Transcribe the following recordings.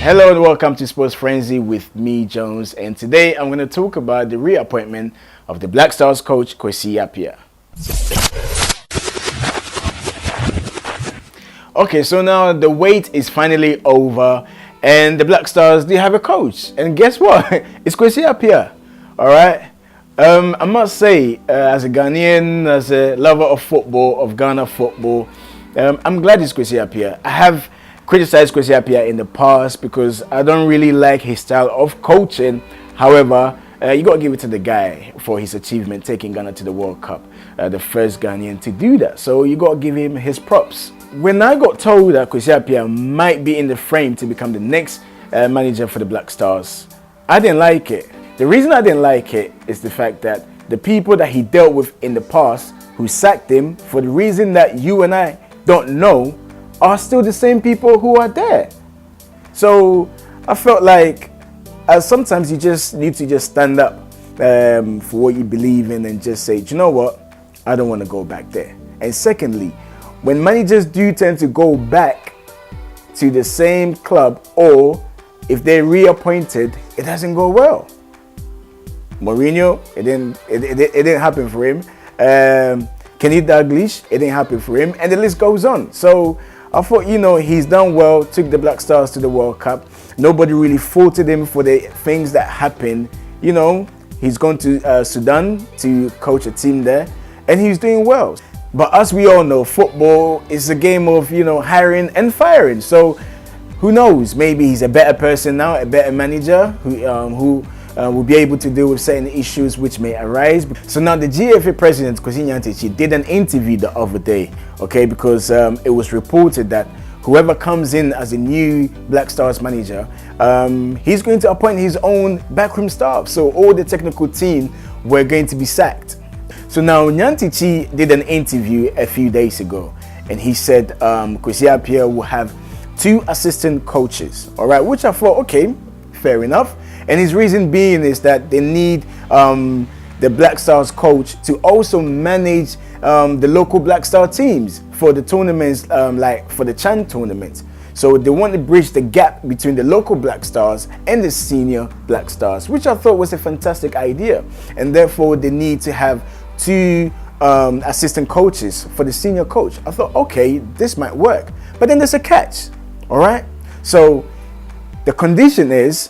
Hello and welcome to Sports Frenzy with me, Jones, and today I'm going to talk about the reappointment of the Black Stars coach Kwesi Appiah. Okay, so now the wait is finally over and the Black Stars, they have a coach, and guess what? It's Kwesi Appiah. All right. I must say, as a Ghanaian, as a lover of football, of Ghana football, I'm glad it's Kwesi Appiah. I have criticized Kwesi Appiah in the past because I don't really like his style of coaching. However, you got to give it to the guy for his achievement, taking Ghana to the World Cup, the first Ghanaian to do that. So you got to give him his props. When I got told that Kwesi Appiah might be in the frame to become the next manager for the Black Stars, I didn't like it. The reason I didn't like it is the fact that the people that he dealt with in the past who sacked him for the reason that you and I don't know are still the same people who are there. So I felt like sometimes you just need to just stand up for what you believe in and just say, do you know what? I don't want to go back there. And secondly, when managers do tend to go back to the same club, or if they're reappointed, it doesn't go well. Mourinho, it didn't happen for him. Kenny Dalglish, it didn't happen for him, and the list goes on. So I thought, he's done well, took the Black Stars to the World Cup. Nobody really faulted him for the things that happened. He's gone to Sudan to coach a team there, and he's doing well. But as we all know, football is a game of, hiring and firing. So who knows? Maybe he's a better person now, a better manager who will be able to deal with certain issues which may arise. So now the GFA president, Kwesi Appiah, did an interview the other day, okay, because it was reported that whoever comes in as a new Black Stars manager, he's going to appoint his own backroom staff. So all the technical team were going to be sacked. So now Nyantichi did an interview a few days ago, and he said Kwesi Appiah will have 2 assistant coaches, all right, which I thought, okay, fair enough. And his reason being is that they need the Black Stars coach to also manage the local Black Star teams for the tournaments, like for the Chan tournament. So they want to bridge the gap between the local Black Stars and the senior Black Stars, which I thought was a fantastic idea. And therefore, they need to have 2 assistant coaches for the senior coach. I thought, okay, this might work. But then there's a catch, all right? So the condition is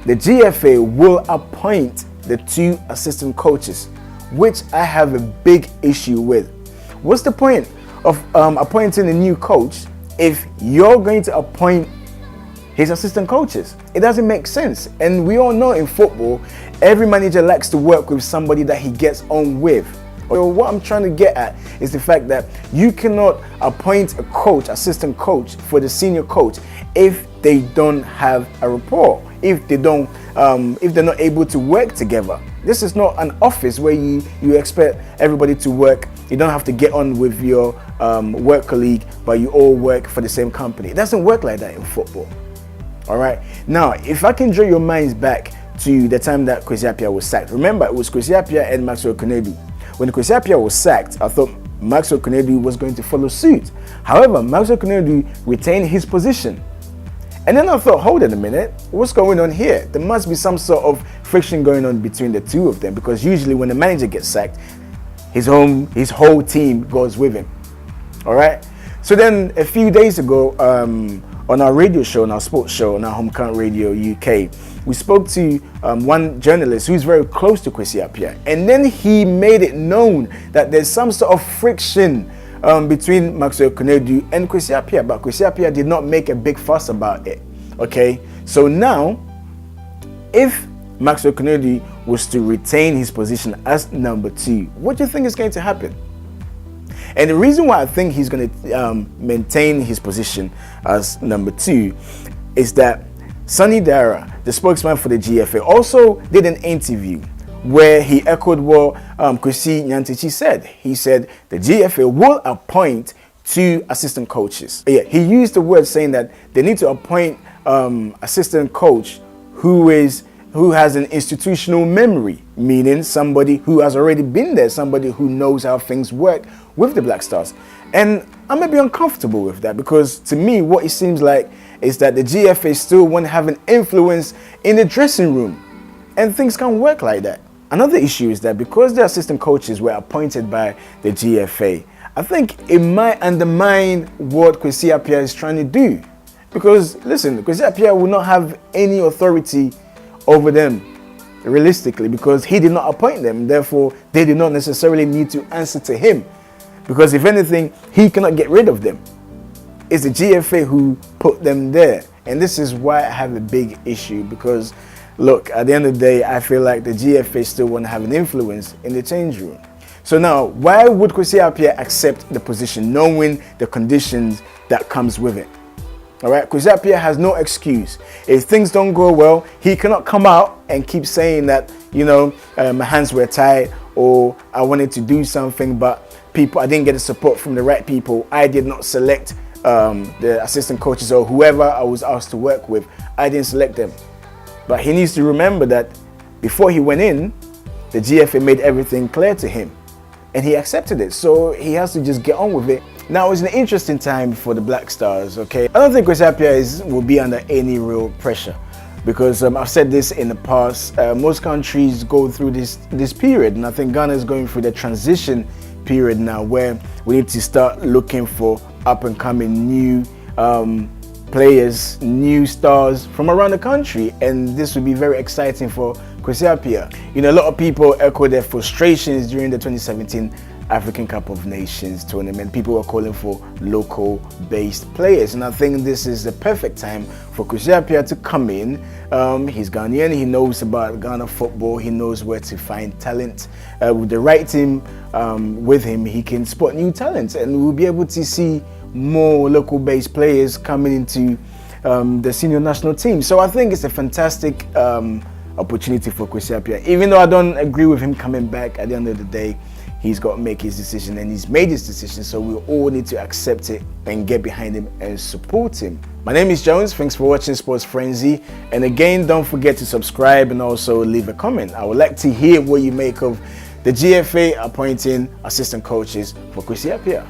the GFA will appoint the 2 assistant coaches, which I have a big issue with. What's the point of appointing a new coach if you're going to appoint his assistant coaches? It doesn't make sense. And we all know in football, every manager likes to work with somebody that he gets on with. So what I'm trying to get at is the fact that you cannot appoint a coach, assistant coach, for the senior coach if they don't have a rapport, if they're not able to work together. This is not an office where you expect everybody to work. You don't have to get on with your work colleague, but you all work for the same company. It doesn't work like that in football. All right. Now, if I can draw your minds back to the time that Kwesi Appiah was sacked. Remember, it was Kwesi Appiah and Maxwell Konadu. When Kwesi Appiah was sacked, I thought Maxwell Konadu was going to follow suit. However, Maxwell Konadu retained his position. And then I thought, hold on a minute, what's going on here? There must be some sort of friction going on between the 2 of them, because usually when the manager gets sacked, his whole team goes with him. All right? So then a few days ago, on our radio show, on our sports show, on our Home Count Radio UK, we spoke to one journalist who's very close to Kwesi Appiah. And then he made it known that there's some sort of friction between Maxwell Konadu and Kwesi Appiah, but Kwesi Appiah did not make a big fuss about it. Okay, so now, if Maxwell Konadu was to retain his position as number 2, what do you think is going to happen? And the reason why I think he's going to maintain his position as number 2 is that Sonny Dara, the spokesman for the GFA, also did an interview where he echoed what Kwesi Appiah said. He said the GFA will appoint 2 assistant coaches. Yeah, he used the word saying that they need to appoint assistant coach who is who has an institutional memory, meaning somebody who has already been there, somebody who knows how things work with the Black Stars. And I may be uncomfortable with that, because to me, what it seems like is that the GFA still want to have an influence in the dressing room, and things can't work like that. Another issue is that because the assistant coaches were appointed by the GFA, I think it might undermine what Kwesi Appiah is trying to do. Because listen, Kwesi Appiah will not have any authority over them realistically, because he did not appoint them. Therefore, they do not necessarily need to answer to him, because if anything, he cannot get rid of them. It's the GFA who put them there. And this is why I have a big issue, because look, at the end of the day, I feel like the GFA still want to have an influence in the change room. So now, why would Kwesi Appiah accept the position knowing the conditions that comes with it? All right, Kwesi Appiah has no excuse. If things don't go well, he cannot come out and keep saying that, you know, my hands were tied, or I wanted to do something, but I didn't get the support from the right people. I did not select the assistant coaches or whoever I was asked to work with. I didn't select them. But he needs to remember that before he went in, the GFA made everything clear to him, and he accepted it. So he has to just get on with it. Now, it's an interesting time for the Black Stars, okay? I don't think Kwesi Appiah will be under any real pressure, because I've said this in the past, most countries go through this period, and I think Ghana is going through the transition period now, where we need to start looking for up-and-coming new players, new stars from around the country, and this will be very exciting for Kwesi Appiah. You know, a lot of people echo their frustrations during the 2017 African Cup of Nations tournament. People were calling for local-based players, and I think this is the perfect time for Kwesi Appiah to come in. He's Ghanaian, he knows about Ghana football, he knows where to find talent. With the right team with him, he can spot new talents, and we'll be able to see more local-based players coming into the senior national team. So I think it's a fantastic opportunity for Kwesi Appiah. Even though I don't agree with him coming back, at the end of the day, he's got to make his decision, and he's made his decision, so we all need to accept it and get behind him and support him. My name is Jones. Thanks for watching Sports Frenzy, and again, don't forget to subscribe and also leave a comment. I would like to hear what you make of the GFA appointing assistant coaches for Kwesi Appiah.